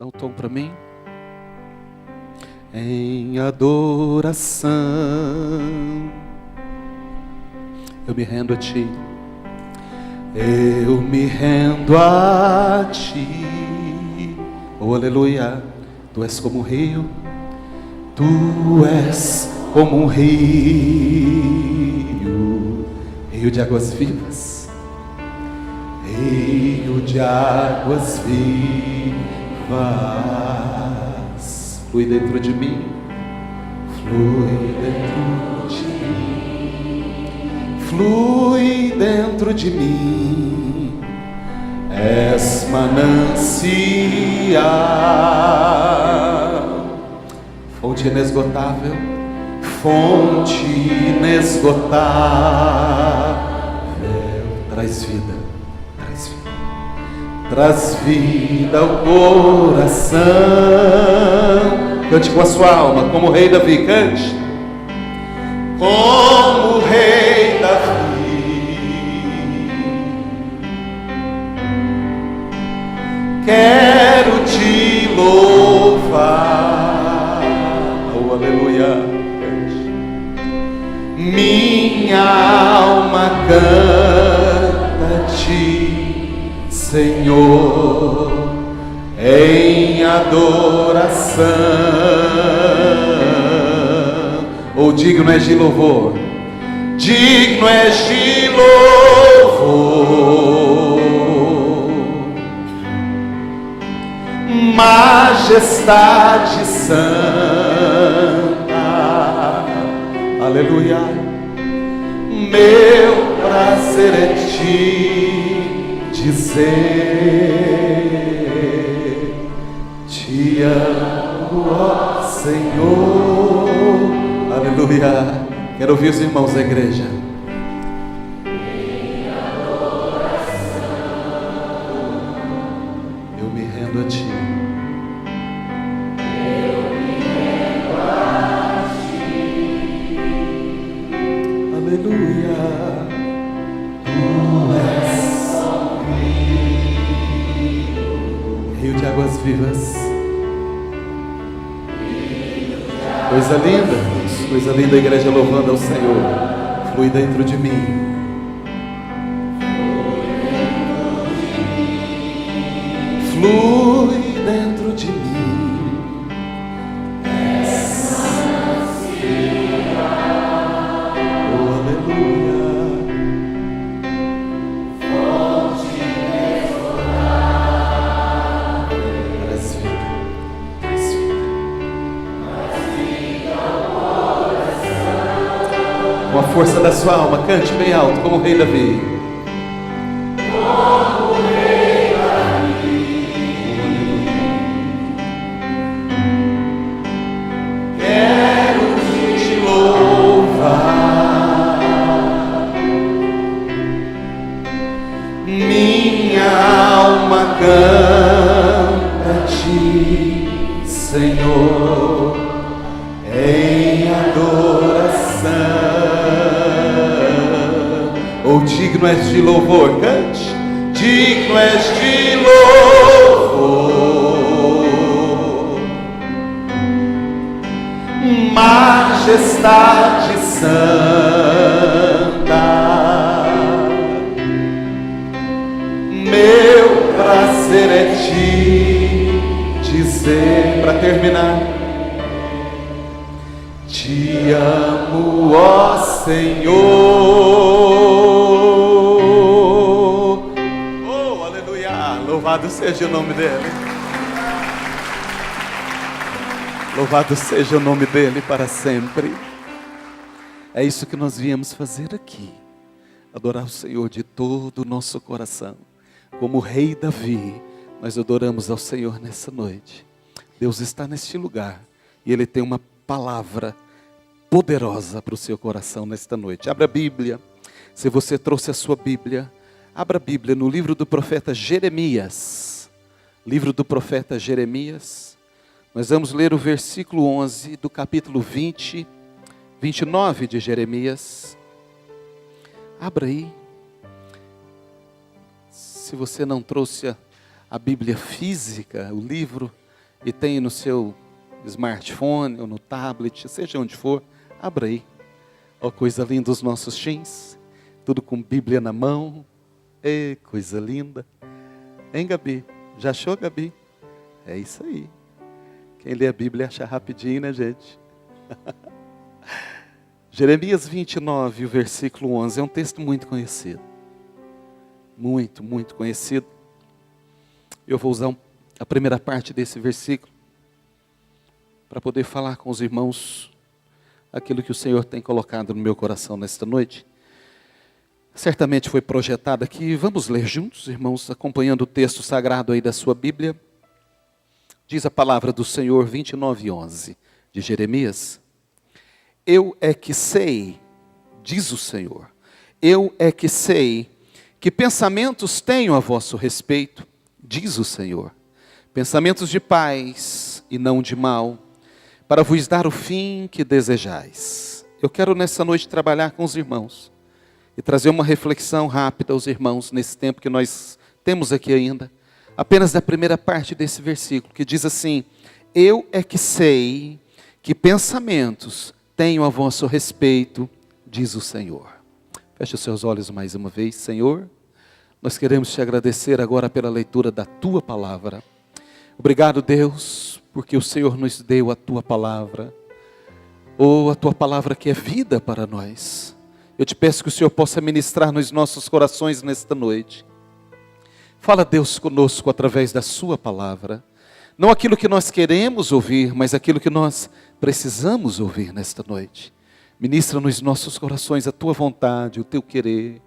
Dá um tom para mim. Em adoração, eu me rendo a Ti. Eu me rendo a Ti. Oh, aleluia. Tu és como um rio. Tu és como um rio. Rio de águas vivas. Rio de águas vivas. Flui dentro de mim. Flui dentro de mim. Flui dentro de mim. És manancial. Fonte inesgotável. Fonte inesgotável. Traz vida. Traz vida. Traz vida ao coração. Cante com a sua alma, como o rei Davi, cante. Como o rei Davi, quero te louvar. Oh, aleluia. Cante. Minha alma canta-te, Senhor, em adoração. Ou digno és de louvor. Digno és de louvor. Majestade santa. Aleluia. Meu prazer é te dizer: te amo, ó Senhor. Aleluia. Quero ouvir os irmãos da igreja. Em adoração, eu me rendo a Ti. Eu me rendo a Ti. Aleluia. Tu és rio de águas vivas. Coisa linda, coisa linda, a igreja louvando ao Senhor. Flui dentro de mim. Flui dentro de mim. Oh, aleluia. Traz vida, traz vida. Com a força da sua alma, cante bem alto, como o rei Davi. Como o rei Davi. Quero te louvar. Minha alma canta-te, Senhor, em adoração. Ou digno és de louvor, cante. Digno és de louvor. Majestade santa. Meu prazer é te dizer, para terminar: te amo, ó Senhor. Oh, aleluia. Louvado seja o nome dele. Louvado seja o nome dele para sempre. É isso que nós viemos fazer aqui. Adorar o Senhor de todo o nosso coração. Como o rei Davi, nós adoramos ao Senhor nessa noite. Deus está neste lugar e Ele tem uma palavra poderosa para o seu coração nesta noite. Abra a Bíblia. Se você trouxe a sua Bíblia, abra a Bíblia no livro do profeta Jeremias. Livro do profeta Jeremias. Nós vamos ler o versículo 11 do capítulo 29 de Jeremias. Abra aí. Se você não trouxe a Bíblia física, o livro, e tem no seu smartphone ou no tablet, seja onde for, abra aí. Ó, coisa linda os nossos teens, tudo com Bíblia na mão. Ei, coisa linda. Hein, Gabi? Já achou, Gabi? É isso aí. Quem lê a Bíblia acha rapidinho, né, gente? Jeremias 29, o versículo 11, é um texto muito conhecido. Muito, muito conhecido. Eu vou usar a primeira parte desse versículo para poder falar com os irmãos aquilo que o Senhor tem colocado no meu coração nesta noite. Certamente foi projetado aqui. Vamos ler juntos, irmãos, acompanhando o texto sagrado aí da sua Bíblia. Diz a palavra do Senhor, 29:11, de Jeremias. Eu é que sei, diz o Senhor, eu é que sei que pensamentos tenho a vosso respeito, diz o Senhor, pensamentos de paz e não de mal, para vos dar o fim que desejais. Eu quero nessa noite trabalhar com os irmãos e trazer uma reflexão rápida aos irmãos nesse tempo que nós temos aqui ainda, apenas da primeira parte desse versículo, que diz assim: eu é que sei que pensamentos tenho a vosso respeito, diz o Senhor. Feche os seus olhos mais uma vez. Senhor, nós queremos te agradecer agora pela leitura da tua palavra. Obrigado, Deus, porque o Senhor nos deu a tua palavra. Oh, a tua palavra que é vida para nós. Eu te peço que o Senhor possa ministrar nos nossos corações nesta noite. Fala, Deus, conosco através da sua palavra. Não aquilo que nós queremos ouvir, mas aquilo que nós precisamos ouvir nesta noite. Ministra nos nossos corações a tua vontade, o teu querer.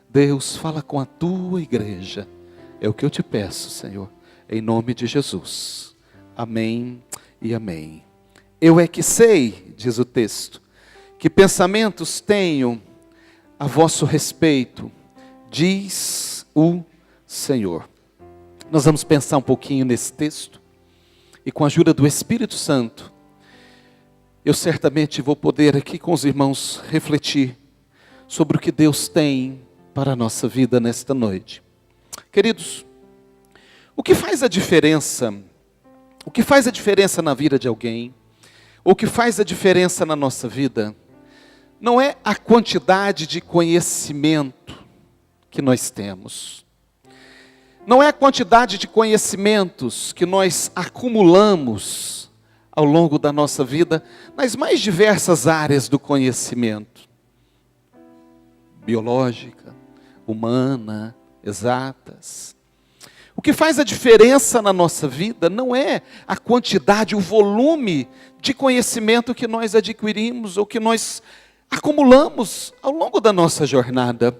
Deus, fala com a tua igreja. É o que eu te peço, Senhor, em nome de Jesus. Amém e amém. Eu é que sei, diz o texto, que pensamentos tenho a vosso respeito, diz o Senhor. Nós vamos pensar um pouquinho nesse texto. E com a ajuda do Espírito Santo, eu certamente vou poder aqui com os irmãos refletir sobre o que Deus tem para a nossa vida nesta noite. Queridos, o que faz a diferença? O que faz a diferença na vida de alguém? O que faz a diferença na nossa vida? Não é a quantidade de conhecimento que nós temos. Não é a quantidade de conhecimentos que nós acumulamos ao longo da nossa vida, nas mais diversas áreas do conhecimento. Biológica, humana, exatas. O que faz a diferença na nossa vida não é a quantidade, o volume de conhecimento que nós adquirimos ou que nós acumulamos ao longo da nossa jornada.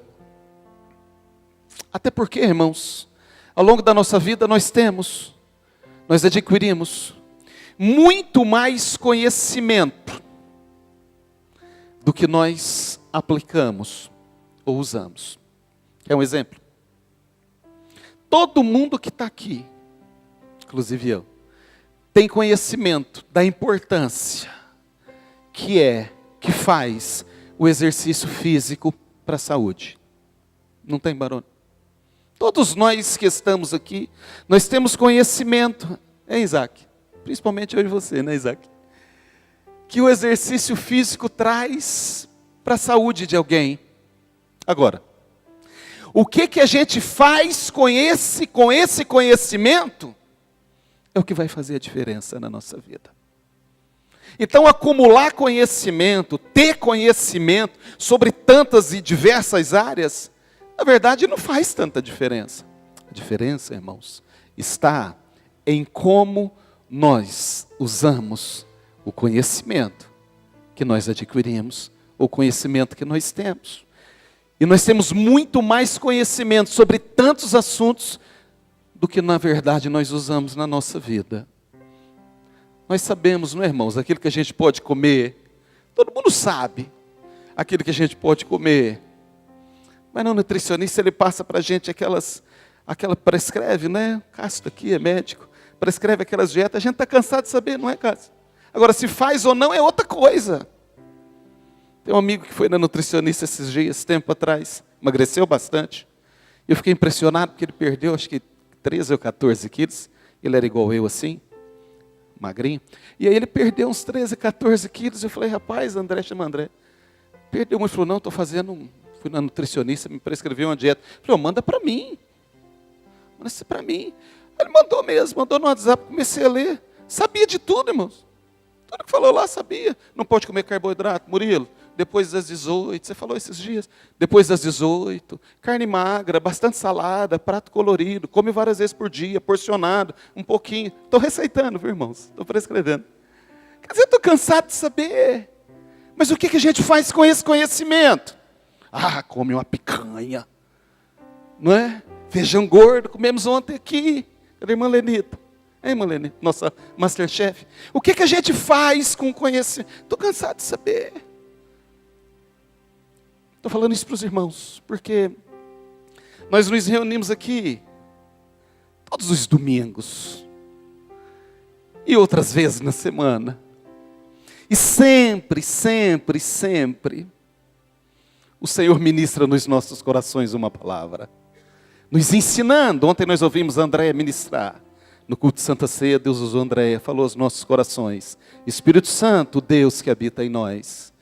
Até porque, irmãos, ao longo da nossa vida nós adquirimos muito mais conhecimento do que nós aplicamos ou usamos. Quer um exemplo? Todo mundo que está aqui, inclusive eu, tem conhecimento da importância que faz o exercício físico para a saúde. Não tem barulho? Todos nós que estamos aqui, nós temos conhecimento, Isaac? Principalmente eu e você, né, Isaac? Que o exercício físico traz para a saúde de alguém. Agora, o que a gente faz com esse conhecimento é o que vai fazer a diferença na nossa vida. Então, acumular conhecimento, ter conhecimento sobre tantas e diversas áreas, na verdade, não faz tanta diferença. A diferença, irmãos, está em como nós usamos o conhecimento que nós adquirimos, o conhecimento que nós temos. E nós temos muito mais conhecimento sobre tantos assuntos do que, na verdade, nós usamos na nossa vida. Nós sabemos, não é, irmãos, aquilo que a gente pode comer, todo mundo sabe aquilo que a gente pode comer. Mas não, o nutricionista, ele passa para a gente prescreve, né? Cássio aqui é médico, prescreve aquelas dietas, a gente está cansado de saber, não é, Cássio? Agora, se faz ou não é outra coisa. Tem um amigo que foi na nutricionista esses dias, tempo atrás, emagreceu bastante. Eu fiquei impressionado porque ele perdeu, acho que 13 ou 14 quilos, ele era igual eu assim. magrinho. E aí ele perdeu uns 13, 14 quilos. Eu falei, rapaz, André, chama André. Perdeu muito. Ele falou, não, estou fazendo, fui na nutricionista, me prescreveu uma dieta. Eu falei, manda para mim. Manda isso para mim. Ele mandou mesmo, mandou no WhatsApp, comecei a ler. Sabia de tudo, irmãos. Tudo que falou lá, sabia. Não pode comer carboidrato, Murilo. Depois das 18, você falou esses dias. Depois das 18, carne magra, bastante salada, prato colorido, come várias vezes por dia, porcionado, um pouquinho. Estou receitando, viu, irmãos? Estou prescrevendo. Quer dizer, estou cansado de saber. Mas o que a gente faz com esse conhecimento? Ah, come uma picanha. Não é? Feijão gordo, comemos ontem aqui. Cadê a irmã Lenita? Hein, irmã Lenita? Nossa Masterchef. O que a gente faz com o conhecimento? Estou cansado de saber. Estou falando isso para os irmãos, porque nós nos reunimos aqui todos os domingos e outras vezes na semana. E sempre, sempre, sempre, o Senhor ministra nos nossos corações uma palavra, nos ensinando. Ontem nós ouvimos a Andréia ministrar. No culto de Santa Ceia, Deus usou a Andréia, falou aos nossos corações. Espírito Santo, Deus que habita em nós.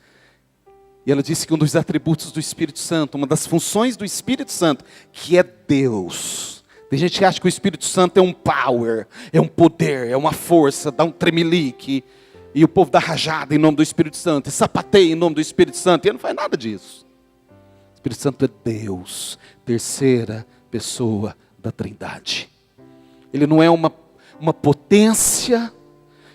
E ela disse que um dos atributos do Espírito Santo, uma das funções do Espírito Santo, que é Deus. Tem gente que acha que o Espírito Santo é um power, é um poder, é uma força, dá um tremelique. E o povo dá rajada em nome do Espírito Santo, e sapateia em nome do Espírito Santo. E ele não faz nada disso. O Espírito Santo é Deus, terceira pessoa da Trindade. Ele não é uma potência,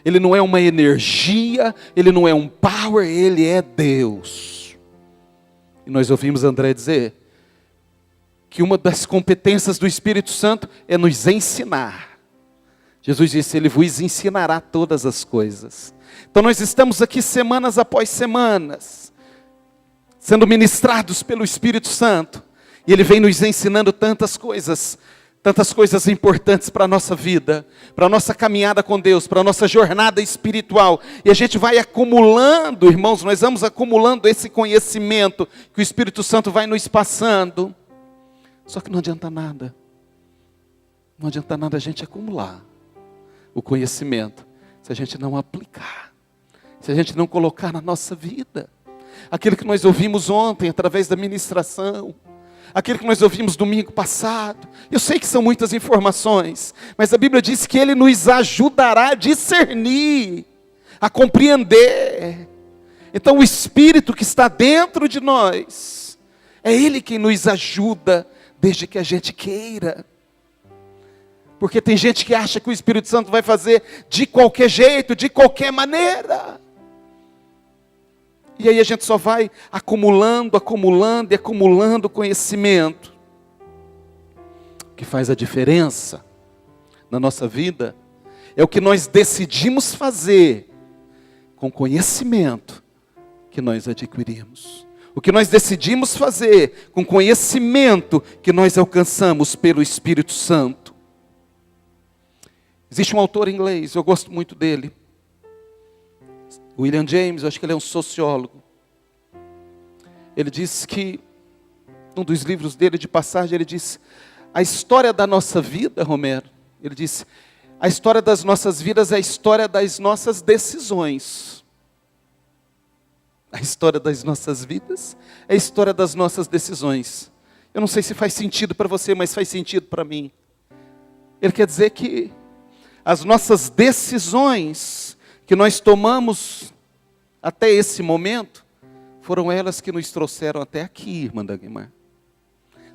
ele não é uma energia, ele não é um power, ele é Deus. E nós ouvimos André dizer que uma das competências do Espírito Santo é nos ensinar. Jesus disse, ele vos ensinará todas as coisas. Então nós estamos aqui semanas após semanas, sendo ministrados pelo Espírito Santo. E ele vem nos ensinando tantas coisas importantes para a nossa vida, para a nossa caminhada com Deus, para a nossa jornada espiritual. E a gente vai acumulando, irmãos, nós vamos acumulando esse conhecimento que o Espírito Santo vai nos passando. Só que não adianta nada. Não adianta nada a gente acumular o conhecimento se a gente não aplicar, se a gente não colocar na nossa vida. Aquilo que nós ouvimos ontem através da ministração, aquilo que nós ouvimos domingo passado. Eu sei que são muitas informações, mas a Bíblia diz que Ele nos ajudará a discernir, a compreender. Então o Espírito que está dentro de nós, é Ele quem nos ajuda, desde que a gente queira. Porque tem gente que acha que o Espírito Santo vai fazer de qualquer jeito, de qualquer maneira. E aí a gente só vai acumulando, acumulando e acumulando conhecimento. O que faz a diferença na nossa vida é o que nós decidimos fazer com o conhecimento que nós adquirimos. O que nós decidimos fazer com o conhecimento que nós alcançamos pelo Espírito Santo. Existe um autor inglês, eu gosto muito dele. William James, eu acho que ele é um sociólogo. Ele diz que, num dos livros dele de passagem, ele diz, a história da nossa vida, Romero, ele disse, a história das nossas vidas é a história das nossas decisões. A história das nossas vidas é a história das nossas decisões. Eu não sei se faz sentido para você, mas faz sentido para mim. Ele quer dizer que as nossas decisões que nós tomamos até esse momento, foram elas que nos trouxeram até aqui, irmã Dagmar.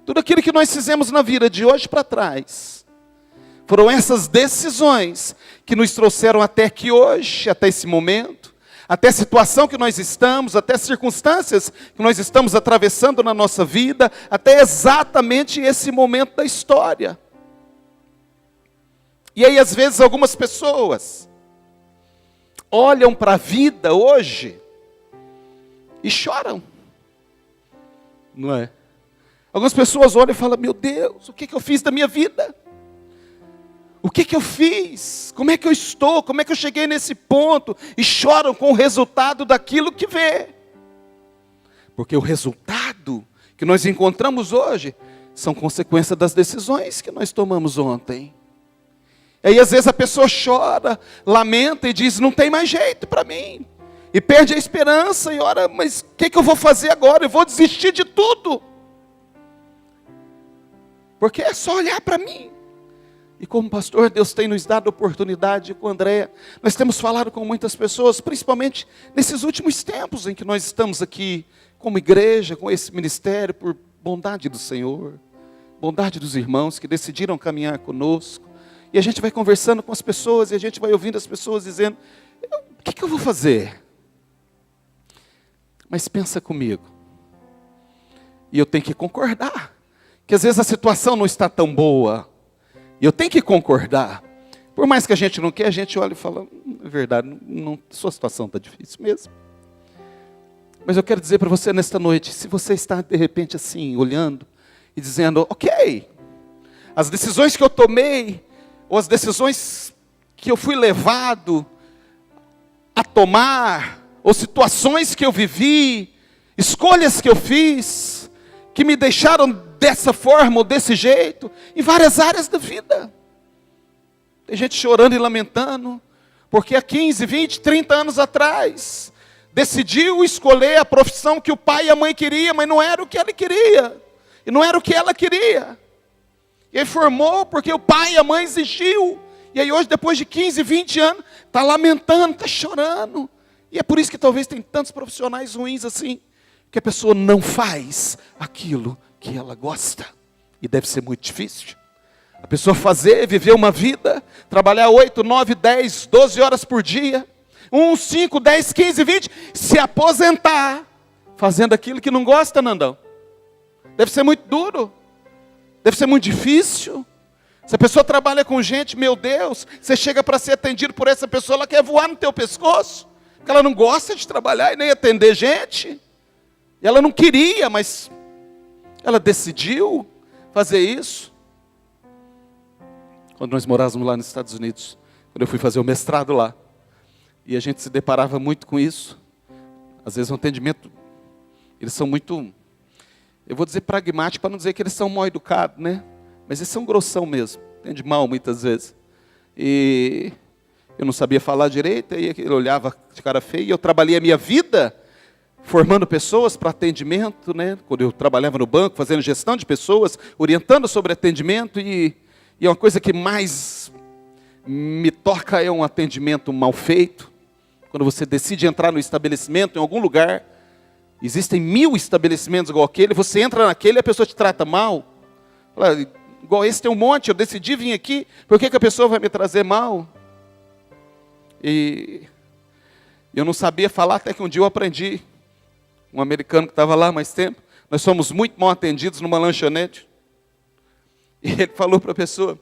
Tudo aquilo que nós fizemos na vida de hoje para trás, foram essas decisões que nos trouxeram até aqui hoje, até esse momento, até a situação que nós estamos, até as circunstâncias que nós estamos atravessando na nossa vida, até exatamente esse momento da história. E aí às vezes algumas pessoas olham para a vida hoje e choram, não é? Algumas pessoas olham e falam, meu Deus, o que eu fiz da minha vida? O que eu fiz? Como é que eu estou? Como é que eu cheguei nesse ponto? E choram com o resultado daquilo que vê. Porque o resultado que nós encontramos hoje são consequência das decisões que nós tomamos ontem. E aí às vezes a pessoa chora, lamenta e diz, não tem mais jeito para mim. E perde a esperança e ora, mas o que eu vou fazer agora? Eu vou desistir de tudo. Porque é só olhar para mim. E como pastor, Deus tem nos dado oportunidade com Andréia. Nós temos falado com muitas pessoas, principalmente nesses últimos tempos em que nós estamos aqui como igreja, com esse ministério, por bondade do Senhor, bondade dos irmãos que decidiram caminhar conosco. E a gente vai conversando com as pessoas e a gente vai ouvindo as pessoas dizendo, o que eu vou fazer? Mas pensa comigo. E eu tenho que concordar. Que às vezes a situação não está tão boa. E eu tenho que concordar. Por mais que a gente não quer, a gente olha e fala, é verdade, sua situação está difícil mesmo. Mas eu quero dizer para você nesta noite, se você está de repente assim, olhando e dizendo, ok, as decisões que eu tomei, ou as decisões que eu fui levado a tomar, ou situações que eu vivi, escolhas que eu fiz, que me deixaram dessa forma ou desse jeito, em várias áreas da vida. Tem gente chorando e lamentando, porque há 15, 20, 30 anos atrás, decidiu escolher a profissão que o pai e a mãe queriam, mas não era o que ele queria, e não era o que ela queria. E aí formou porque o pai e a mãe exigiu, e aí hoje, depois de 15, 20 anos, está lamentando, está chorando. E é por isso que talvez tem tantos profissionais ruins assim, que a pessoa não faz aquilo que ela gosta. E deve ser muito difícil. A pessoa viver uma vida, trabalhar 8, 9, 10, 12 horas por dia, 1, 5, 10, 15, 20, se aposentar, fazendo aquilo que não gosta, Nandão. Deve ser muito duro. Deve ser muito difícil. Se a pessoa trabalha com gente, meu Deus, você chega para ser atendido por essa pessoa, ela quer voar no teu pescoço. Porque ela não gosta de trabalhar e nem atender gente. E ela não queria, mas ela decidiu fazer isso. Quando nós morávamos lá nos Estados Unidos, quando eu fui fazer o mestrado lá, e a gente se deparava muito com isso. Às vezes o atendimento, eles são muito, eu vou dizer pragmático, para não dizer que eles são mal educados, né? Mas eles são grossão mesmo, atende mal muitas vezes. E eu não sabia falar direito, aí ele olhava de cara feia, e eu trabalhei a minha vida formando pessoas para atendimento, né? Quando eu trabalhava no banco, fazendo gestão de pessoas, orientando sobre atendimento, e uma coisa que mais me toca é um atendimento mal feito. Quando você decide entrar no estabelecimento, em algum lugar, existem 1000 estabelecimentos igual aquele, você entra naquele e a pessoa te trata mal. Fala, igual esse tem um monte, eu decidi vir aqui, por que a pessoa vai me trazer mal? E eu não sabia falar, até que um dia eu aprendi. Um americano que estava lá há mais tempo, nós somos muito mal atendidos numa lanchonete. E ele falou para a pessoa,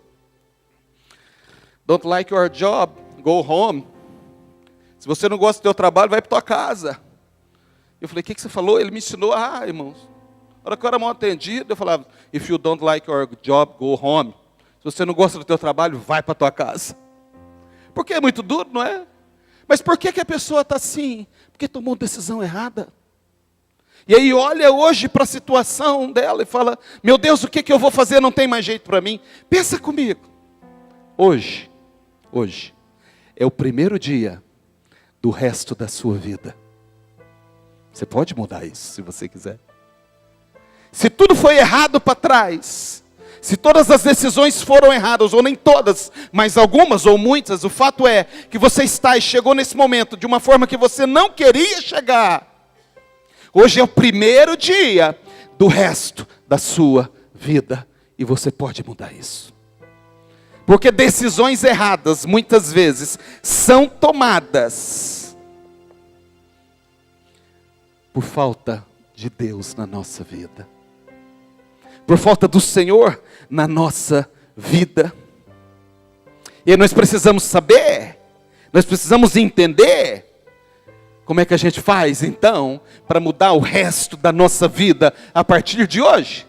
don't like your job, go home. Se você não gosta do seu trabalho, vai para tua casa. Eu falei, o que você falou? Ele me ensinou, irmãos, na hora que eu era mal atendido, eu falava, if you don't like your job, go home. Se você não gosta do teu trabalho, vai para tua casa. Porque é muito duro, não é? Mas por que a pessoa está assim? Porque tomou decisão errada. E aí olha hoje para a situação dela e fala, meu Deus, o que eu vou fazer? Não tem mais jeito para mim. Pensa comigo. Hoje é o primeiro dia do resto da sua vida. Você pode mudar isso, se você quiser. Se tudo foi errado para trás, se todas as decisões foram erradas, ou nem todas, mas algumas ou muitas, o fato é que você está e chegou nesse momento de uma forma que você não queria chegar. Hoje é o primeiro dia do resto da sua vida, e você pode mudar isso. Porque decisões erradas, muitas vezes, são tomadas por falta de Deus na nossa vida. Por falta do Senhor na nossa vida. E aí nós precisamos saber, nós precisamos entender, como é que a gente faz então, para mudar o resto da nossa vida a partir de hoje?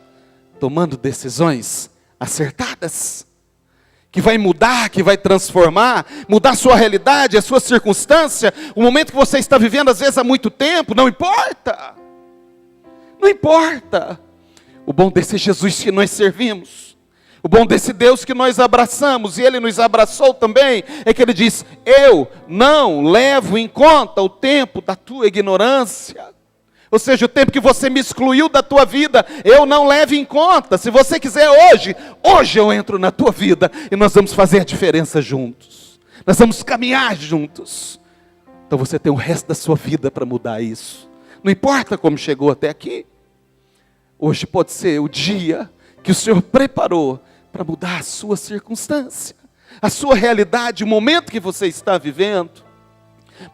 Tomando decisões acertadas, que vai mudar, que vai transformar, mudar a sua realidade, a sua circunstância, o momento que você está vivendo às vezes há muito tempo, não importa. Não importa. O bom desse Jesus que nós servimos, O bom desse Deus que nós abraçamos, e Ele nos abraçou também, é que Ele diz: eu não levo em conta o tempo da tua ignorância. Ou seja, o tempo que você me excluiu da tua vida, eu não levo em conta. Se você quiser hoje eu entro na tua vida, e nós vamos fazer a diferença juntos. Nós vamos caminhar juntos. Então você tem o resto da sua vida para mudar isso. Não importa como chegou até aqui. Hoje pode ser o dia que o Senhor preparou para mudar a sua circunstância, a sua realidade, o momento que você está vivendo.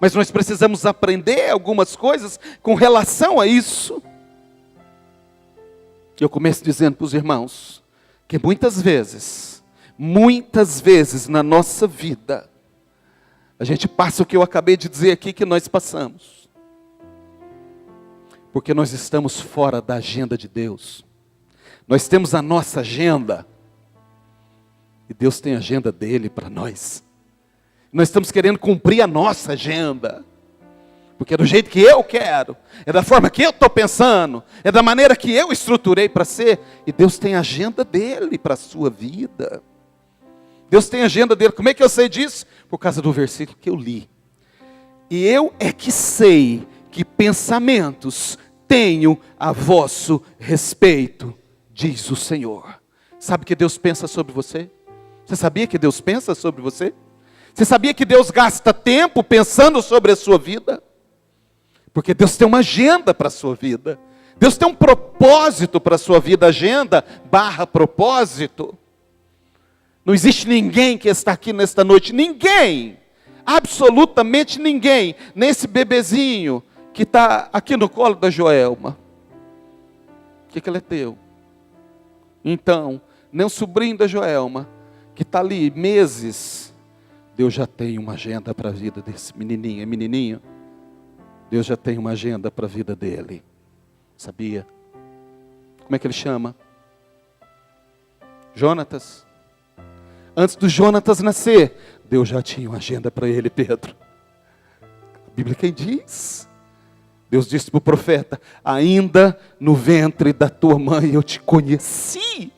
Mas nós precisamos aprender algumas coisas com relação a isso. Eu começo dizendo para os irmãos que muitas vezes na nossa vida, a gente passa o que eu acabei de dizer aqui que nós passamos. Porque nós estamos fora da agenda de Deus. Nós temos a nossa agenda. E Deus tem a agenda dele para nós. Nós estamos querendo cumprir a nossa agenda. Porque é do jeito que eu quero. É da forma que eu estou pensando. É da maneira que eu estruturei para ser. E Deus tem a agenda dele para a sua vida. Deus tem a agenda dele. Como é que eu sei disso? Por causa do versículo que eu li. E eu é que sei que pensamentos tenho a vosso respeito, diz o Senhor. Sabe que Deus pensa sobre você? Você sabia que Deus pensa sobre você? Você sabia que Deus gasta tempo pensando sobre a sua vida? Porque Deus tem uma agenda para a sua vida. Deus tem um propósito para a sua vida. Agenda / propósito. Não existe ninguém que está aqui nesta noite. Ninguém. Absolutamente ninguém. Nesse bebezinho que está aqui no colo da Joelma. O que ele é teu? Então, nem o sobrinho da Joelma, que está ali meses, Deus já tem uma agenda para a vida desse menininho. É menininho? Deus já tem uma agenda para a vida dele. Sabia? Como é que ele chama? Jonatas. Antes do Jonatas nascer, Deus já tinha uma agenda para ele, Pedro. A Bíblia quem diz? Deus disse para o profeta: ainda no ventre da tua mãe eu te conheci.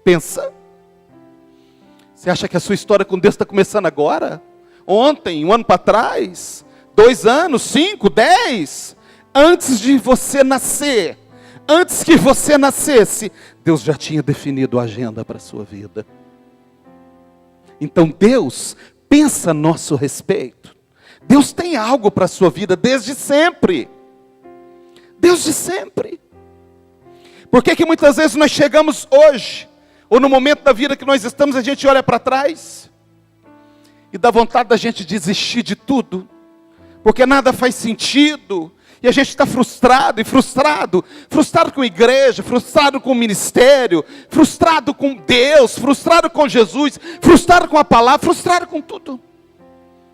Pensa. Você acha que a sua história com Deus está começando agora? Ontem, um ano para trás? 2 anos, 5, 10? Antes de você nascer, antes que você nascesse, Deus já tinha definido a agenda para a sua vida. Então Deus pensa a nosso respeito. Deus tem algo para a sua vida desde sempre. Desde sempre. Por que muitas vezes nós chegamos hoje, ou no momento da vida que nós estamos, a gente olha para trás e dá vontade da gente desistir de tudo, porque nada faz sentido, e a gente está frustrado com a igreja, frustrado com o ministério, frustrado com Deus, frustrado com Jesus, frustrado com a palavra, frustrado com tudo.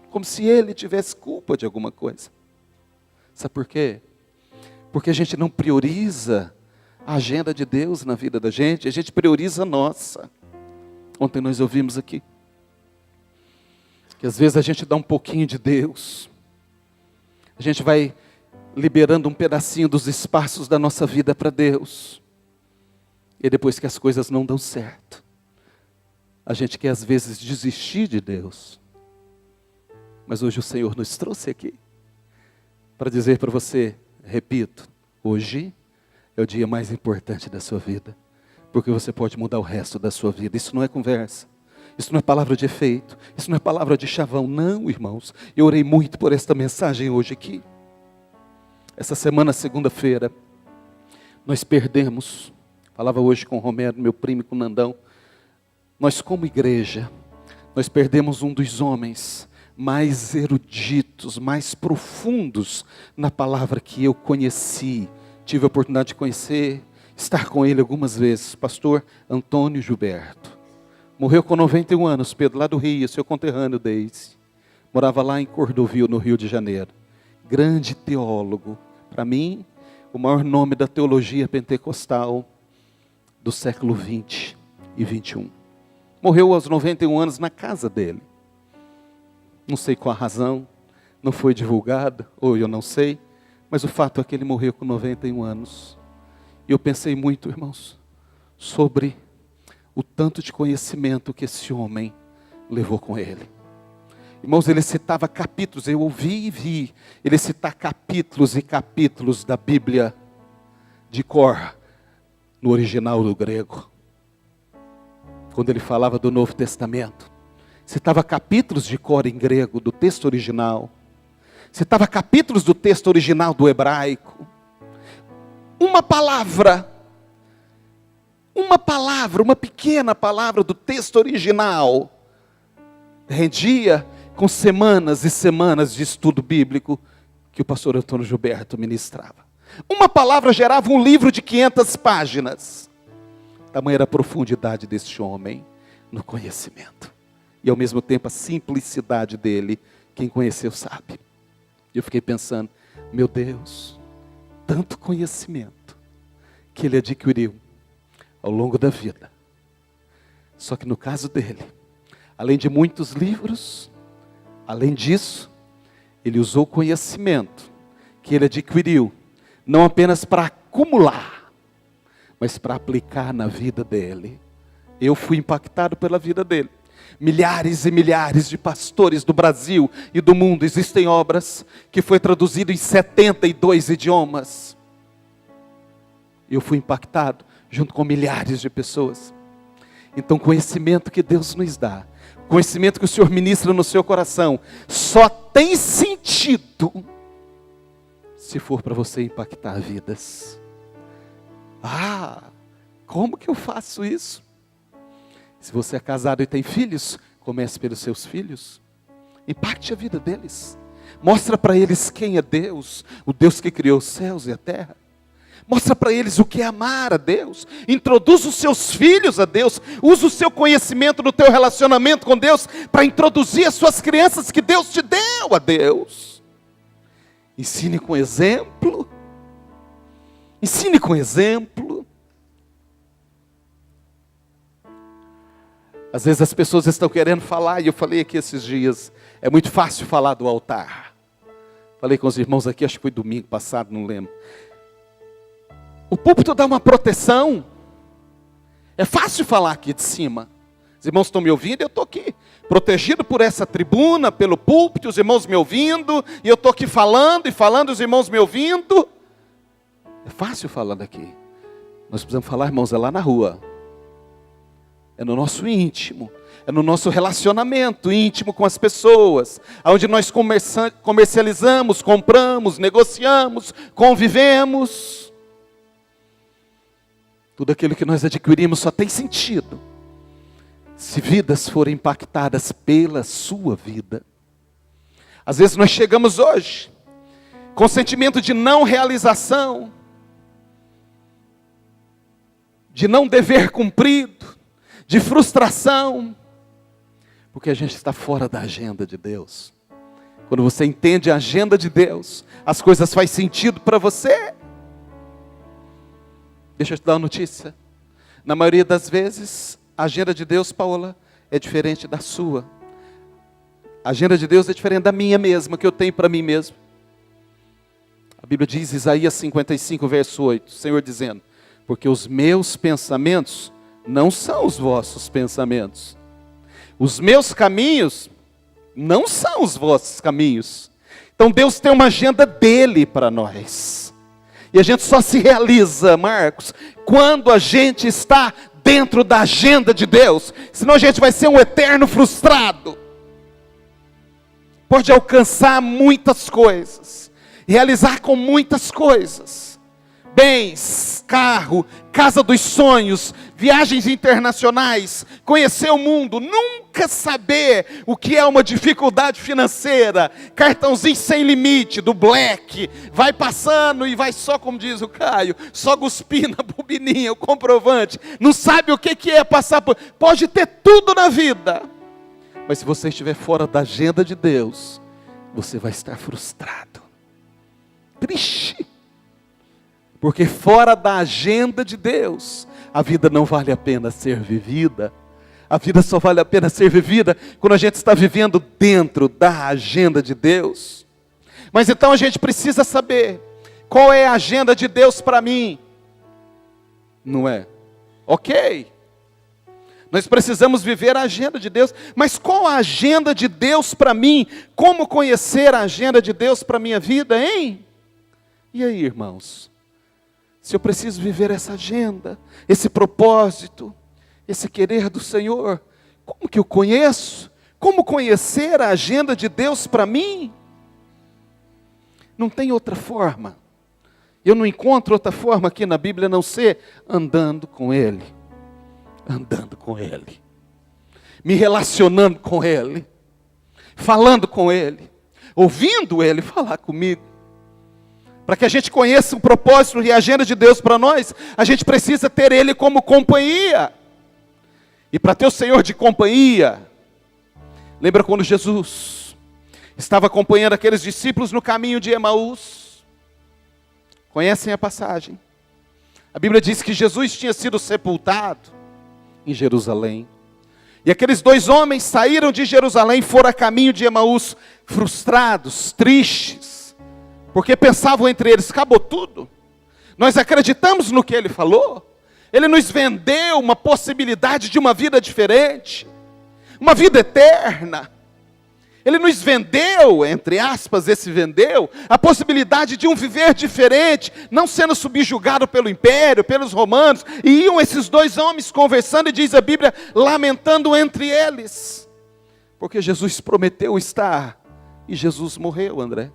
Como se ele tivesse culpa de alguma coisa. Sabe por quê? Porque a gente não prioriza a agenda de Deus na vida da gente, a gente prioriza a nossa. Ontem nós ouvimos aqui que às vezes a gente dá um pouquinho de Deus, a gente vai liberando um pedacinho dos espaços da nossa vida para Deus, e depois que as coisas não dão certo, a gente quer às vezes desistir de Deus. Mas hoje o Senhor nos trouxe aqui para dizer para você, repito, hoje é o dia mais importante da sua vida, porque você pode mudar o resto da sua vida. Isso não é conversa, isso não é palavra de efeito, isso não é palavra de chavão, não, irmãos. Eu orei muito por esta mensagem hoje aqui. Essa semana, segunda-feira, nós perdemos, falava hoje com o Romero, meu primo, com o Nandão, nós como igreja, nós perdemos um dos homens mais eruditos, mais profundos na palavra que eu conheci, tive a oportunidade de conhecer, estar com ele algumas vezes, pastor Antônio Gilberto. Morreu com 91 anos, Pedro, lá do Rio, seu conterrâneo desde. Morava lá em Cordovil, no Rio de Janeiro. Grande teólogo, para mim, o maior nome da teologia pentecostal do século 20 e 21. Morreu aos 91 anos na casa dele. Não sei qual a razão, não foi divulgada, ou eu não sei, mas o fato é que ele morreu com 91 anos. E eu pensei muito, irmãos, sobre o tanto de conhecimento que esse homem levou com ele. Irmãos, ele citava capítulos, eu ouvi e vi ele citar capítulos e capítulos da Bíblia de cor, no original do grego. Quando ele falava do Novo Testamento, citava capítulos de cor em grego, do texto original. Citava capítulos do texto original do hebraico. Uma palavra, uma pequena palavra do texto original, rendia com semanas e semanas de estudo bíblico que o pastor Antônio Gilberto ministrava. Uma palavra gerava um livro de 500 páginas. Tamanha era a profundidade deste homem no conhecimento. E ao mesmo tempo a simplicidade dele, quem conheceu sabe. Eu fiquei pensando, meu Deus, tanto conhecimento que ele adquiriu ao longo da vida. Só que no caso dele, além de muitos livros, além disso, ele usou o conhecimento que ele adquiriu, não apenas para acumular, mas para aplicar na vida dele. Eu fui impactado pela vida dele. Milhares e milhares de pastores do Brasil e do mundo, existem obras que foi traduzido em 72 idiomas. Eu fui impactado junto com milhares de pessoas. Então, conhecimento que Deus nos dá, conhecimento que o Senhor ministra no seu coração, só tem sentido se for para você impactar vidas. Como que eu faço isso? Se você é casado e tem filhos, comece pelos seus filhos. Impacte a vida deles. Mostra para eles quem é Deus, o Deus que criou os céus e a terra. Mostra para eles o que é amar a Deus. Introduz os seus filhos a Deus. Usa o seu conhecimento no teu relacionamento com Deus para introduzir as suas crianças que Deus te deu a Deus. Ensine com exemplo. Ensine com exemplo. Às vezes as pessoas estão querendo falar, e eu falei aqui esses dias, é muito fácil falar do altar. Falei com os irmãos aqui, acho que foi domingo passado, não lembro. O púlpito dá uma proteção. É fácil falar aqui de cima. Os irmãos estão me ouvindo e eu estou aqui, protegido por essa tribuna, pelo púlpito, os irmãos me ouvindo, e eu estou aqui falando e falando, os irmãos me ouvindo. É fácil falar daqui. Nós precisamos falar, irmãos, é lá na rua. É no nosso íntimo, é no nosso relacionamento íntimo com as pessoas, onde nós comercializamos, compramos, negociamos, convivemos. Tudo aquilo que nós adquirimos só tem sentido se vidas forem impactadas pela sua vida. Às vezes nós chegamos hoje com sentimento de não realização, de não dever cumprido, de frustração, porque a gente está fora da agenda de Deus. Quando você entende a agenda de Deus, as coisas fazem sentido para você. Deixa eu te dar uma notícia. Na maioria das vezes, a agenda de Deus, Paola, é diferente da sua. A agenda de Deus é diferente da minha mesma, que eu tenho para mim mesmo. A Bíblia diz, Isaías 55, verso 8, o Senhor dizendo, porque os meus pensamentos não são os vossos pensamentos. Os meus caminhos não são os vossos caminhos. Então Deus tem uma agenda dele para nós. E a gente só se realiza, Marcos, quando a gente está dentro da agenda de Deus. Senão a gente vai ser um eterno frustrado. Pode alcançar muitas coisas, realizar com muitas coisas. Bens, carro, casa dos sonhos, viagens internacionais, conhecer o mundo, nunca saber o que é uma dificuldade financeira, cartãozinho sem limite do Black, vai passando e vai só, como diz o Caio, só cuspindo a bobininha, o comprovante, não sabe o que é passar por, pode ter tudo na vida, mas se você estiver fora da agenda de Deus, você vai estar frustrado, triste. Porque fora da agenda de Deus, a vida não vale a pena ser vivida. A vida só vale a pena ser vivida quando a gente está vivendo dentro da agenda de Deus. Mas então a gente precisa saber qual é a agenda de Deus para mim. Não é? Ok. Nós precisamos viver a agenda de Deus. Mas qual a agenda de Deus para mim? Como conhecer a agenda de Deus para a minha vida, hein? E aí, irmãos? Se eu preciso viver essa agenda, esse propósito, esse querer do Senhor, como que eu conheço? Como conhecer a agenda de Deus para mim? Não tem outra forma. Eu não encontro outra forma aqui na Bíblia a não ser andando com Ele. Andando com Ele. Me relacionando com Ele. Falando com Ele. Ouvindo Ele falar comigo. Para que a gente conheça o propósito e a agenda de Deus para nós, a gente precisa ter Ele como companhia. E para ter o Senhor de companhia, lembra quando Jesus estava acompanhando aqueles discípulos no caminho de Emaús? Conhecem a passagem? A Bíblia diz que Jesus tinha sido sepultado em Jerusalém. E aqueles dois homens saíram de Jerusalém e foram a caminho de Emaús, frustrados, tristes, porque pensavam entre eles, acabou tudo. Nós acreditamos no que ele falou. Ele nos vendeu uma possibilidade de uma vida diferente, uma vida eterna. Ele nos vendeu, entre aspas, esse vendeu, a possibilidade de um viver diferente, não sendo subjugado pelo império, pelos romanos. E iam esses dois homens conversando, e diz a Bíblia, lamentando entre eles. Porque Jesus prometeu estar, e Jesus morreu, André.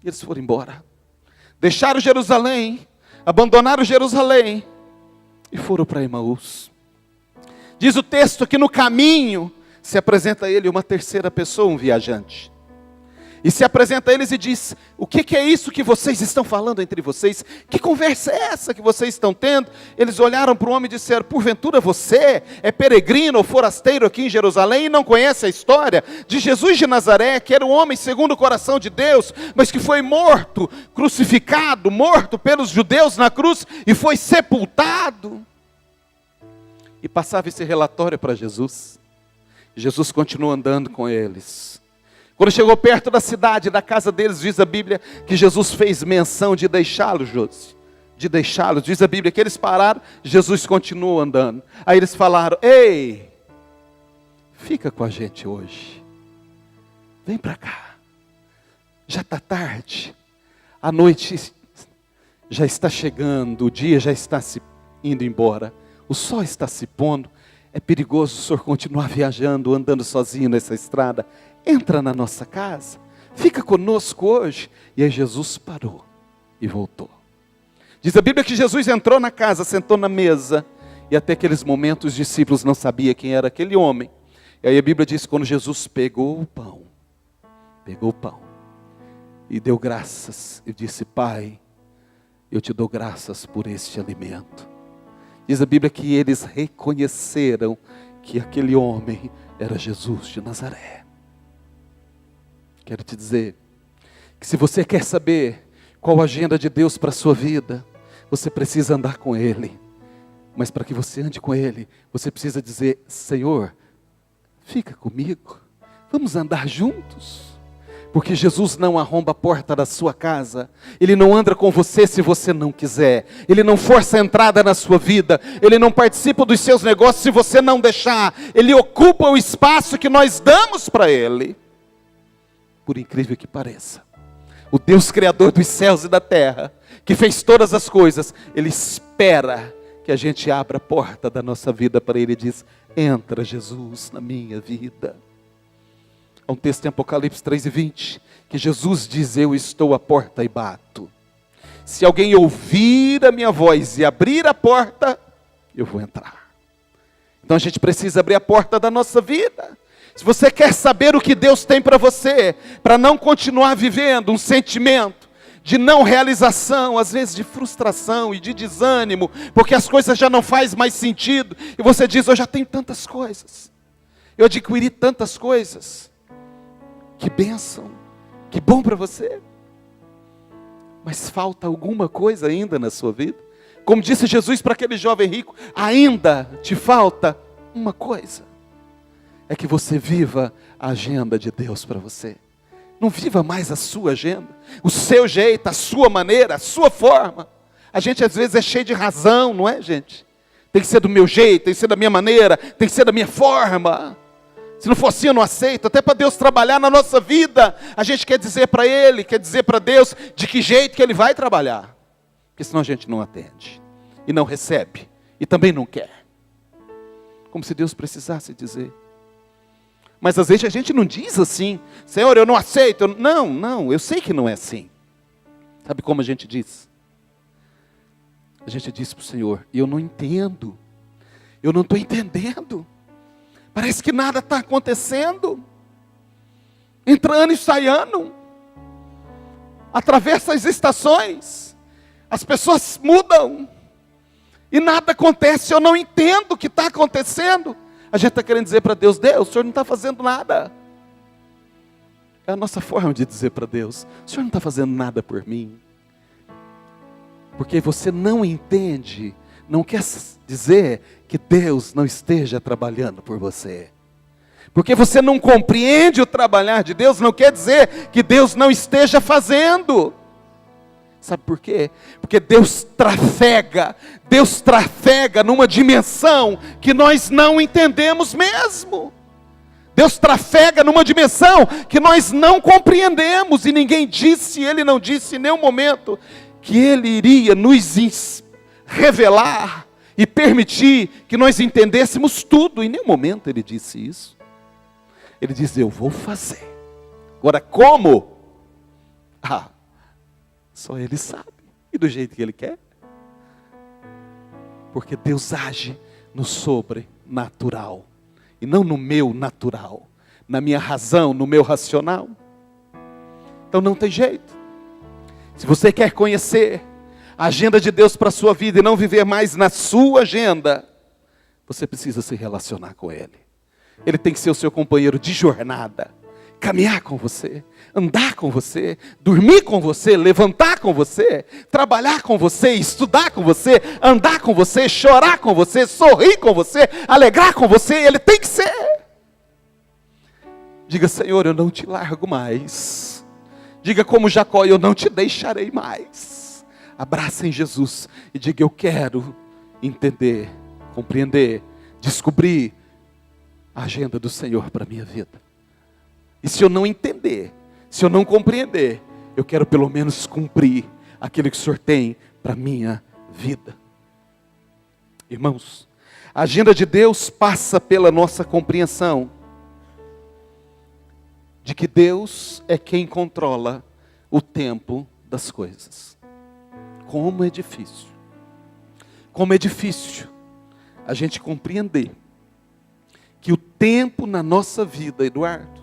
E eles foram embora. Deixaram Jerusalém, abandonaram Jerusalém, e foram para Emaús. Diz o texto que no caminho, se apresenta a ele uma terceira pessoa, um viajante. E se apresenta a eles e diz, o que é isso que vocês estão falando entre vocês? Que conversa é essa que vocês estão tendo? Eles olharam para o homem e disseram, porventura você é peregrino ou forasteiro aqui em Jerusalém e não conhece a história de Jesus de Nazaré, que era um homem segundo o coração de Deus, mas que foi morto, crucificado, morto pelos judeus na cruz e foi sepultado. E passava esse relatório para Jesus. Jesus continuou andando com eles. Quando chegou perto da cidade, da casa deles, diz a Bíblia que Jesus fez menção de deixá-los, diz a Bíblia que eles pararam, Jesus continuou andando. Aí eles falaram, ei, fica com a gente hoje, vem para cá, já está tarde, a noite já está chegando, o dia já está se indo embora, o sol está se pondo, é perigoso o senhor continuar viajando, andando sozinho nessa estrada. Entra na nossa casa, fica conosco hoje. E aí Jesus parou e voltou. Diz a Bíblia que Jesus entrou na casa, sentou na mesa. E até aqueles momentos os discípulos não sabiam quem era aquele homem. E aí a Bíblia diz que quando Jesus pegou o pão e deu graças, e disse, Pai, eu te dou graças por este alimento. Diz a Bíblia que eles reconheceram que aquele homem era Jesus de Nazaré. Quero te dizer que se você quer saber qual a agenda de Deus para a sua vida, você precisa andar com Ele. Mas para que você ande com Ele, você precisa dizer, Senhor, fica comigo, vamos andar juntos. Porque Jesus não arromba a porta da sua casa. Ele não anda com você se você não quiser. Ele não força a entrada na sua vida. Ele não participa dos seus negócios se você não deixar. Ele ocupa o espaço que nós damos para Ele. Por incrível que pareça, o Deus Criador dos céus e da terra, que fez todas as coisas, Ele espera que a gente abra a porta da nossa vida para Ele e diz, entra Jesus na minha vida. Há um texto em Apocalipse 3:20, que Jesus diz, eu estou à porta e bato. Se alguém ouvir a minha voz e abrir a porta, eu vou entrar. Então a gente precisa abrir a porta da nossa vida. Se você quer saber o que Deus tem para você, para não continuar vivendo um sentimento de não realização, às vezes de frustração e de desânimo, porque as coisas já não fazem mais sentido, e você diz, eu já tenho tantas coisas, eu adquiri tantas coisas, que bênção, que bom para você. Mas falta alguma coisa ainda na sua vida? Como disse Jesus para aquele jovem rico, ainda te falta uma coisa. É que você viva a agenda de Deus para você. Não viva mais a sua agenda, o seu jeito, a sua maneira, a sua forma. A gente às vezes é cheio de razão, não é, gente? tem que ser do meu jeito, tem que ser da minha maneira, tem que ser da minha forma. Se não for assim, eu não aceito. Até para Deus trabalhar na nossa vida, a gente quer dizer para Ele, quer dizer para Deus de que jeito que Ele vai trabalhar. Porque senão a gente não atende, e não recebe, e também não quer. Como se Deus precisasse dizer. Mas às vezes a gente não diz assim: Senhor, eu não aceito. Não, eu sei que não é assim. Sabe como a gente diz? A gente diz para o Senhor: eu não entendo, eu não estou entendendo. Parece que nada está acontecendo. Entra ano e sai ano. Atravessa as estações. As pessoas mudam. E nada acontece. Eu não entendo o que está acontecendo. A gente está querendo dizer para Deus: Deus, o Senhor não está fazendo nada. É a nossa forma de dizer para Deus: o Senhor não está fazendo nada por mim. Porque você não entende, não quer dizer que Deus não esteja trabalhando por você. Porque você não compreende o trabalhar de Deus, não quer dizer que Deus não esteja fazendo. Sabe por quê? Porque Deus trafega numa dimensão que nós não entendemos mesmo. Deus trafega numa dimensão que nós não compreendemos. E ninguém disse, Ele não disse em nenhum momento que Ele iria nos revelar e permitir que nós entendêssemos tudo. Em nenhum momento Ele disse isso. Ele diz: eu vou fazer. Agora como? Só Ele sabe. E do jeito que Ele quer. Porque Deus age no sobrenatural. E não no meu natural. Na minha razão, no meu racional. Então não tem jeito. Se você quer conhecer a agenda de Deus para a sua vida e não viver mais na sua agenda, você precisa se relacionar com Ele. Ele tem que ser o seu companheiro de jornada, caminhar com você, andar com você, dormir com você, levantar com você, trabalhar com você, estudar com você, andar com você, chorar com você, sorrir com você, alegrar com você. Ele tem que ser. Diga: Senhor, eu não te largo mais. Diga como Jacó: eu não te deixarei mais. Abraça em Jesus e diga: eu quero entender, compreender, descobrir a agenda do Senhor para a minha vida. E se eu não entender, se eu não compreender, eu quero pelo menos cumprir aquilo que o Senhor tem para a minha vida. Irmãos, a agenda de Deus passa pela nossa compreensão de que Deus é quem controla o tempo das coisas. Como é difícil. Como é difícil a gente compreender que o tempo na nossa vida, Eduardo,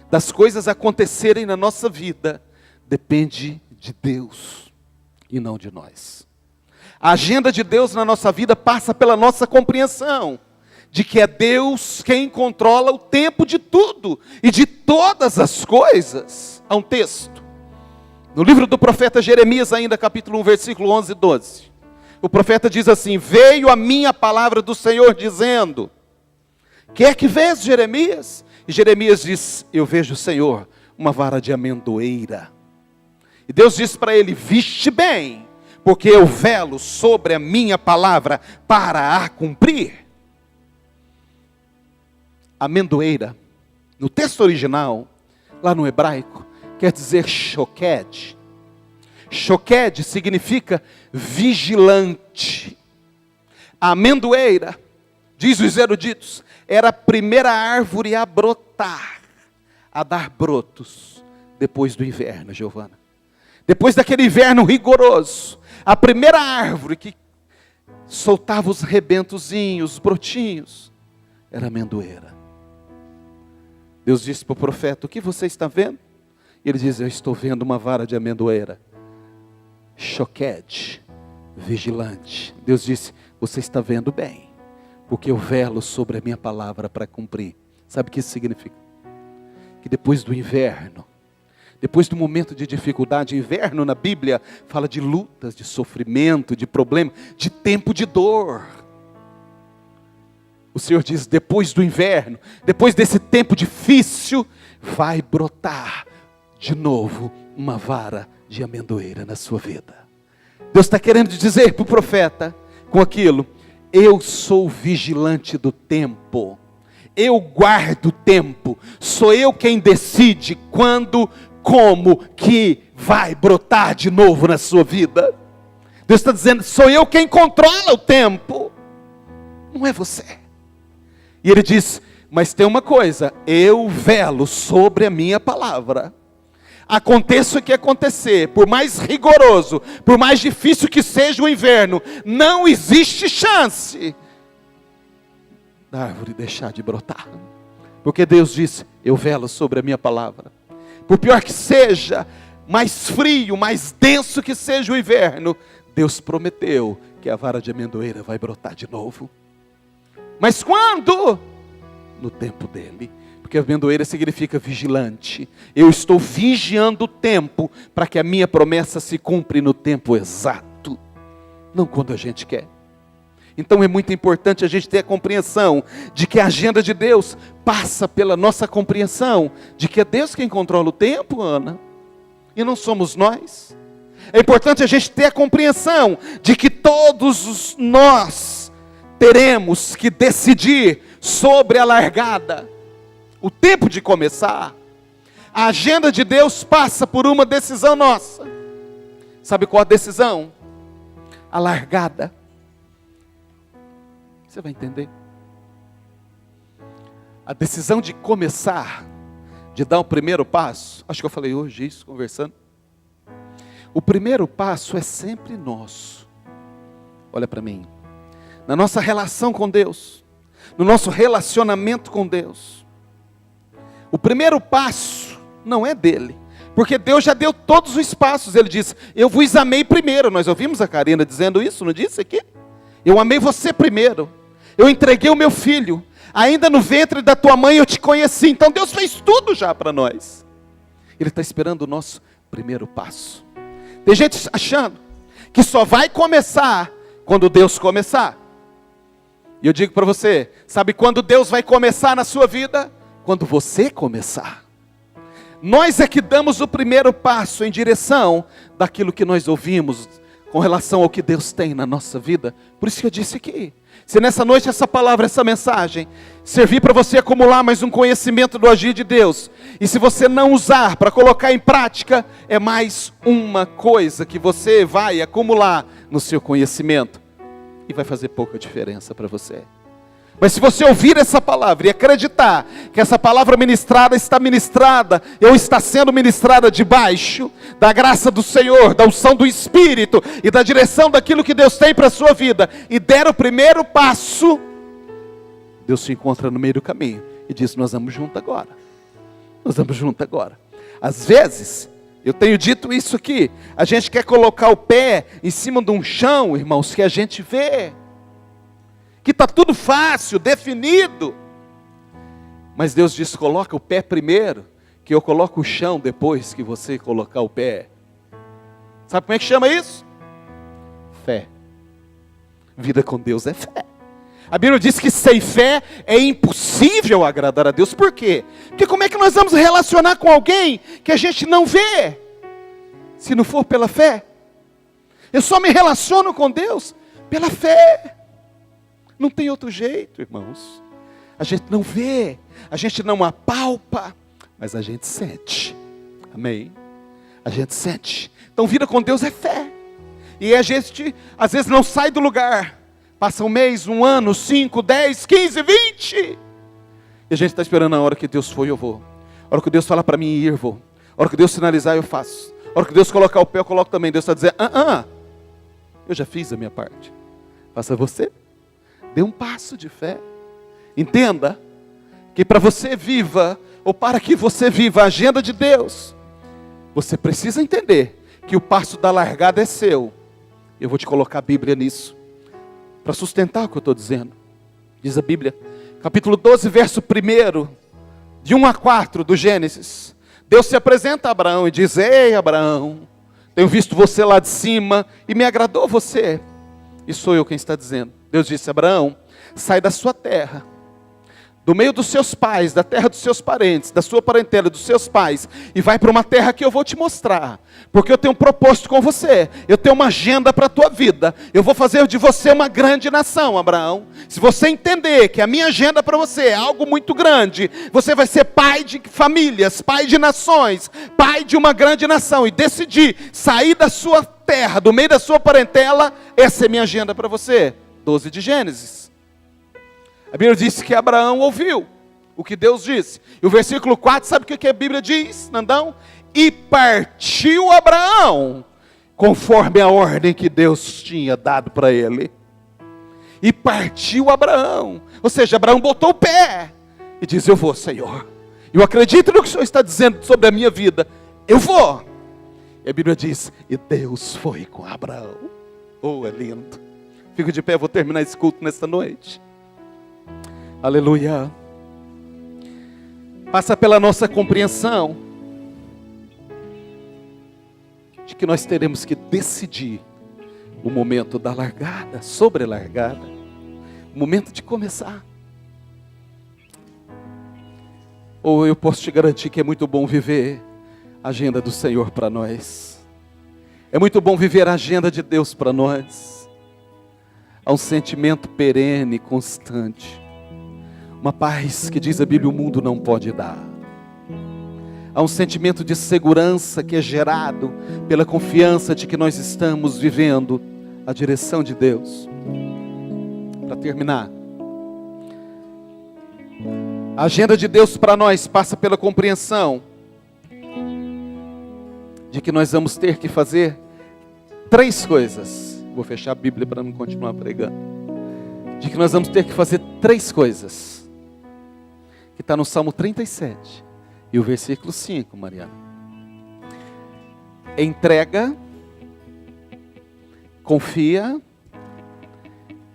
das coisas acontecerem na nossa vida, depende de Deus e não de nós. A agenda de Deus na nossa vida passa pela nossa compreensão de que é Deus quem controla o tempo de tudo e de todas as coisas. Há um texto no livro do profeta Jeremias, ainda capítulo 1, versículo 11 e 12. O profeta diz assim: veio a minha palavra do Senhor dizendo: que é que vês, Jeremias? E Jeremias diz: eu vejo, Senhor, uma vara de amendoeira. E Deus diz para ele: viste bem, porque eu velo sobre a minha palavra para a cumprir. Amendoeira, no texto original, lá no hebraico, quer dizer shoked. Shoked significa vigilante. A amendoeira, diz os eruditos, era a primeira árvore a brotar, a dar brotos, depois do inverno, Giovana. Depois daquele inverno rigoroso, a primeira árvore que soltava os rebentozinhos, os brotinhos, era a amendoeira. Deus disse para o profeta: o que você está vendo? E ele diz: eu estou vendo uma vara de amendoeira. Shoked, vigilante. Deus disse: você está vendo bem, porque eu velo sobre a minha palavra para cumprir. Sabe o que isso significa? Que depois do inverno, depois do momento de dificuldade, inverno na Bíblia fala de lutas, de sofrimento, de problema, de tempo de dor. O Senhor diz: depois do inverno, depois desse tempo difícil, vai brotar de novo uma vara de amendoeira na sua vida. Deus está querendo dizer para o profeta com aquilo: eu sou vigilante do tempo. Eu guardo o tempo. Sou eu quem decide quando, como que vai brotar de novo na sua vida. Deus está dizendo, sou eu quem controla o tempo. Não é você. E Ele diz, mas tem uma coisa, eu velo sobre a minha palavra. Aconteça o que acontecer, por mais rigoroso, por mais difícil que seja o inverno, não existe chance da árvore deixar de brotar. Porque Deus disse, eu velo sobre a minha palavra. Por pior que seja, mais frio, mais denso que seja o inverno, Deus prometeu que a vara de amendoeira vai brotar de novo. Mas quando? No tempo dele. Porque amendoeira significa vigilante. Eu estou vigiando o tempo para que a minha promessa se cumpra no tempo exato. Não quando a gente quer. Então é muito importante a gente ter a compreensão de que a agenda de Deus passa pela nossa compreensão de que é Deus quem controla o tempo, Ana, e não somos nós. É importante a gente ter a compreensão de que todos nós teremos que decidir sobre a largada, o tempo de começar. A agenda de Deus passa por uma decisão nossa. Sabe qual a decisão? A largada. Você vai entender. A decisão de começar, de dar o primeiro passo. Acho que eu falei hoje isso, conversando. O primeiro passo é sempre nosso. Olha para mim. Na nossa relação com Deus, no nosso relacionamento com Deus, o primeiro passo não é dele, porque Deus já deu todos os passos. Ele disse, eu vos amei primeiro. Nós ouvimos a Karina dizendo isso, não disse aqui? Eu amei você primeiro. Eu entreguei o meu filho. Ainda no ventre da tua mãe eu te conheci. Então Deus fez tudo já para nós. Ele está esperando o nosso primeiro passo. Tem gente achando que só vai começar quando Deus começar. E eu digo para você, sabe quando Deus vai começar na sua vida? Quando você começar. Nós é que damos o primeiro passo em direção daquilo que nós ouvimos com relação ao que Deus tem na nossa vida. Por isso que eu disse aqui, se nessa noite essa palavra, essa mensagem servir para você acumular mais um conhecimento do agir de Deus, e se você não usar para colocar em prática, é mais uma coisa que você vai acumular no seu conhecimento e vai fazer pouca diferença para você. Mas se você ouvir essa palavra e acreditar que essa palavra ministrada está ministrada, ou está sendo ministrada debaixo da graça do Senhor, da unção do Espírito e da direção daquilo que Deus tem para a sua vida, e der o primeiro passo, Deus se encontra no meio do caminho e diz, nós vamos junto agora. Nós vamos junto agora. Às vezes, eu tenho dito isso aqui, a gente quer colocar o pé em cima de um chão, irmãos, que a gente vê, que está tudo fácil, definido. Mas Deus diz, coloca o pé primeiro, que eu coloco o chão depois que você colocar o pé. Sabe como é que chama isso? Fé. Vida com Deus é fé. A Bíblia diz que sem fé é impossível agradar a Deus. Por quê? Porque como é que nós vamos relacionar com alguém que a gente não vê, se não for pela fé? Eu só me relaciono com Deus pela fé. Não tem outro jeito, irmãos. A gente não vê, a gente não apalpa, mas a gente sente. Amém? A gente sente. Então vida com Deus é fé. E a gente às vezes não sai do lugar. Passa um mês, um ano, 5, 10, 15, 20. E a gente está esperando a hora que Deus for, eu vou. A hora que Deus falar para mim ir, eu vou. A hora que Deus sinalizar, eu faço. A hora que Deus colocar o pé, eu coloco também. Deus está dizendo, eu já fiz a minha parte. Faça você. Dê um passo de fé. Entenda que para você viva, ou para que você viva a agenda de Deus, você precisa entender que o passo da largada é seu. Eu vou te colocar a Bíblia nisso, para sustentar o que eu estou dizendo. Diz a Bíblia, capítulo 12, verso 1, de 1 a 4 do Gênesis. Deus se apresenta a Abraão e diz, ei Abraão, tenho visto você lá de cima e me agradou você. E sou eu quem está dizendo. Deus disse, Abraão, sai da sua terra, do meio dos seus pais, da terra dos seus parentes, da sua parentela, dos seus pais, e vai para uma terra que eu vou te mostrar, porque eu tenho um propósito com você, eu tenho uma agenda para a tua vida, eu vou fazer de você uma grande nação, Abraão. Se você entender que a minha agenda para você é algo muito grande, você vai ser pai de famílias, pai de nações, pai de uma grande nação, e decidir sair da sua terra, do meio da sua parentela, essa é minha agenda para você. 12 de Gênesis. A Bíblia diz que Abraão ouviu o que Deus disse. E o versículo 4, sabe o que a Bíblia diz, Nandão? E partiu Abraão, conforme a ordem que Deus tinha dado para ele. E partiu Abraão. Ou seja, Abraão botou o pé e diz: eu vou, Senhor. Eu acredito no que o Senhor está dizendo sobre a minha vida. Eu vou. E a Bíblia diz: e Deus foi com Abraão. Oh, é lindo. Fico de pé, vou terminar esse culto nesta noite. Aleluia. Passa pela nossa compreensão de que nós teremos que decidir o momento da largada, sobre a largada, o momento de começar. Ou eu posso te garantir que é muito bom viver a agenda do Senhor para nós. É muito bom viver a agenda de Deus para nós. Há um sentimento perene, constante. Uma paz que diz a Bíblia, o mundo não pode dar. Há um sentimento de segurança que é gerado pela confiança de que nós estamos vivendo a direção de Deus. Para terminar, a agenda de Deus para nós passa pela compreensão de que nós vamos ter que fazer 3 coisas. Vou fechar a Bíblia para não continuar pregando. De que nós vamos ter que fazer 3 coisas. Que está no Salmo 37. E o versículo 5, Mariana. Entrega, confia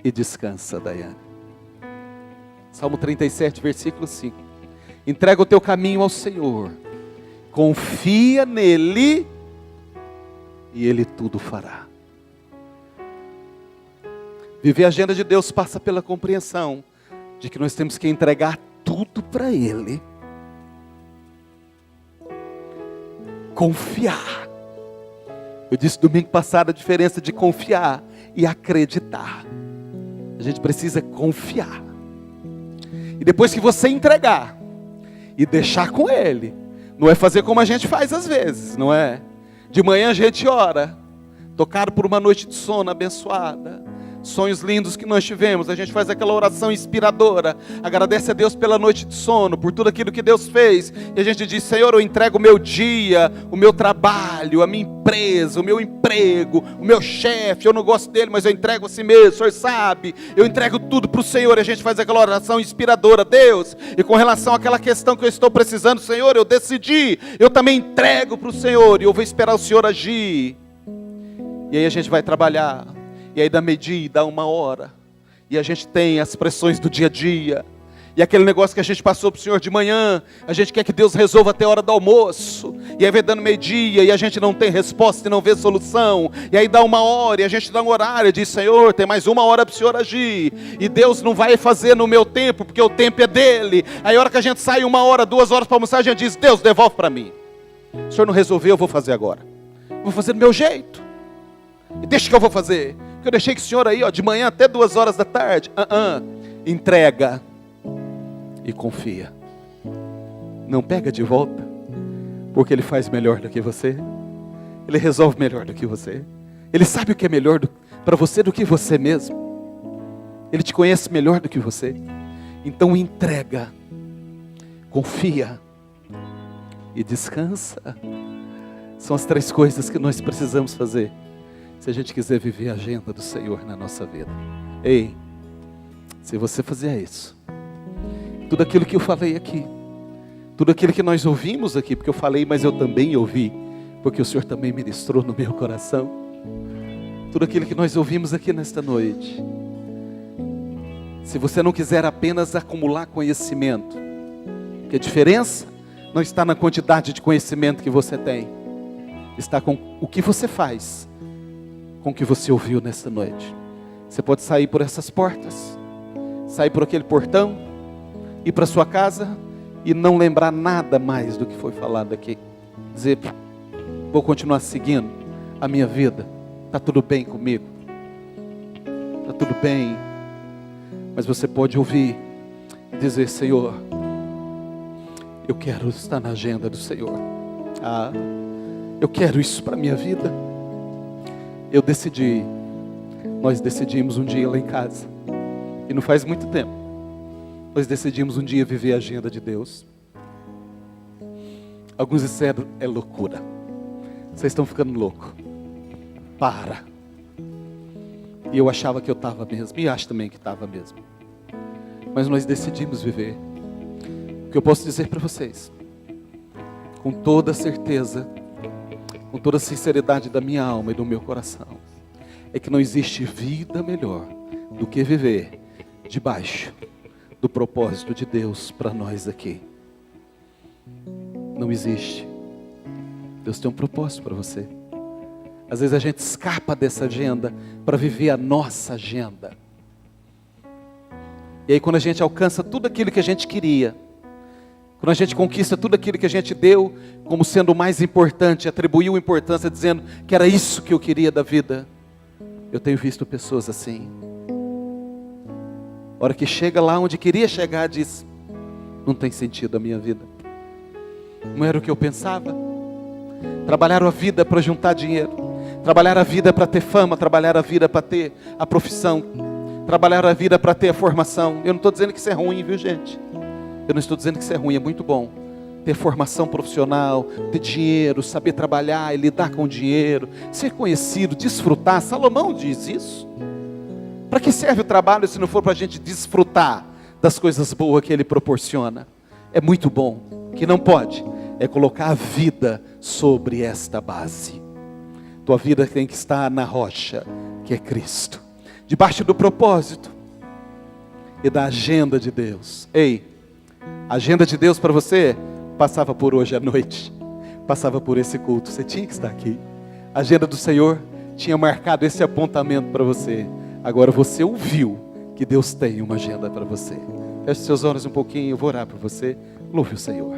e descansa, Daiane. Salmo 37, versículo 5. Entrega o teu caminho ao Senhor. Confia nele e Ele tudo fará. Viver a agenda de Deus passa pela compreensão de que nós temos que entregar tudo para Ele. Confiar. Eu disse domingo passado a diferença de confiar e acreditar. A gente precisa confiar. E depois que você entregar e deixar com Ele, não é fazer como a gente faz às vezes, não é? De manhã a gente ora, tocado por uma noite de sono abençoada, sonhos lindos que nós tivemos, a gente faz aquela oração inspiradora, agradece a Deus pela noite de sono, por tudo aquilo que Deus fez, e a gente diz: Senhor, eu entrego o meu dia, o meu trabalho, a minha empresa, o meu emprego, o meu chefe, eu não gosto dele, mas eu entrego a si mesmo, o Senhor sabe, eu entrego tudo para o Senhor, e a gente faz aquela oração inspiradora, Deus, e com relação àquela questão que eu estou precisando, Senhor, eu decidi, eu também entrego para o Senhor, e eu vou esperar o Senhor agir, e aí a gente vai trabalhar, e aí dá meio-dia, dá 1 hora. E a gente tem as pressões do dia a dia. E aquele negócio que a gente passou para o Senhor de manhã, a gente quer que Deus resolva até a hora do almoço. E aí vai dando meio-dia e a gente não tem resposta e não vê solução. E aí dá 1 hora e a gente dá um horário e diz: Senhor, tem mais 1 hora para o Senhor agir. E Deus não vai fazer no meu tempo, porque o tempo é dele. Aí a hora que a gente sai 1 hora, 2 horas para almoçar, a gente diz: Deus, devolve para mim. O Senhor não resolveu, eu vou fazer agora. Vou fazer do meu jeito. E deixa que eu vou fazer. Porque eu deixei que o Senhor aí, de manhã até 2 horas da tarde. Entrega e confia. Não pega de volta, porque Ele faz melhor do que você. Ele resolve melhor do que você. Ele sabe o que é melhor para você do que você mesmo. Ele te conhece melhor do que você. Então entrega, confia e descansa. São as 3 coisas que nós precisamos fazer se a gente quiser viver a agenda do Senhor na nossa vida. Ei, se você fizer isso, tudo aquilo que eu falei aqui, tudo aquilo que nós ouvimos aqui, porque eu falei, mas eu também ouvi, porque o Senhor também ministrou no meu coração, tudo aquilo que nós ouvimos aqui nesta noite, se você não quiser apenas acumular conhecimento, porque a diferença não está na quantidade de conhecimento que você tem, está com o que você faz com o que você ouviu nesta noite. Você pode sair por essas portas, sair por aquele portão, ir para sua casa e não lembrar nada mais do que foi falado aqui. Dizer, vou continuar seguindo a minha vida. Está tudo bem comigo. Está tudo bem. Mas você pode ouvir e dizer, Senhor, eu quero estar na agenda do Senhor. Eu quero isso para a minha vida. Eu decidi, nós decidimos um dia lá em casa, e não faz muito tempo, nós decidimos um dia viver a agenda de Deus. Alguns disseram, é loucura. Vocês estão ficando loucos. Para. E eu achava que eu estava mesmo, e acho também que estava mesmo. Mas nós decidimos viver. O que eu posso dizer para vocês, com toda certeza, com toda a sinceridade da minha alma e do meu coração, é que não existe vida melhor do que viver debaixo do propósito de Deus para nós aqui. Não existe. Deus tem um propósito para você. Às vezes a gente escapa dessa agenda para viver a nossa agenda. E aí quando a gente alcança tudo aquilo que a gente queria, quando a gente conquista tudo aquilo que a gente deu como sendo o mais importante, atribuiu importância dizendo que era isso que eu queria da vida. Eu tenho visto pessoas assim. A hora que chega lá onde queria chegar, diz, não tem sentido a minha vida. Não era o que eu pensava. Trabalharam a vida para juntar dinheiro. Trabalharam a vida para ter fama. Trabalharam a vida para ter a profissão. Trabalharam a vida para ter a formação. Eu não estou dizendo que isso é ruim, viu, gente? Eu não estou dizendo que isso é ruim, é muito bom. Ter formação profissional, ter dinheiro, saber trabalhar e lidar com o dinheiro, ser conhecido, desfrutar. Salomão diz isso. Para que serve o trabalho se não for para a gente desfrutar das coisas boas que ele proporciona? É muito bom. O que não pode é colocar a vida sobre esta base. Tua vida tem que estar na rocha, que é Cristo. Debaixo do propósito e da agenda de Deus. Ei, a agenda de Deus para você passava por hoje à noite. Passava por esse culto. Você tinha que estar aqui. A agenda do Senhor tinha marcado esse apontamento para você. Agora você ouviu que Deus tem uma agenda para você. Feche seus olhos um pouquinho, eu vou orar por você. Louve o Senhor.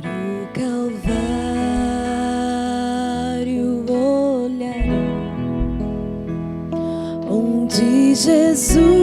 Para o Calvário olharei, onde Jesus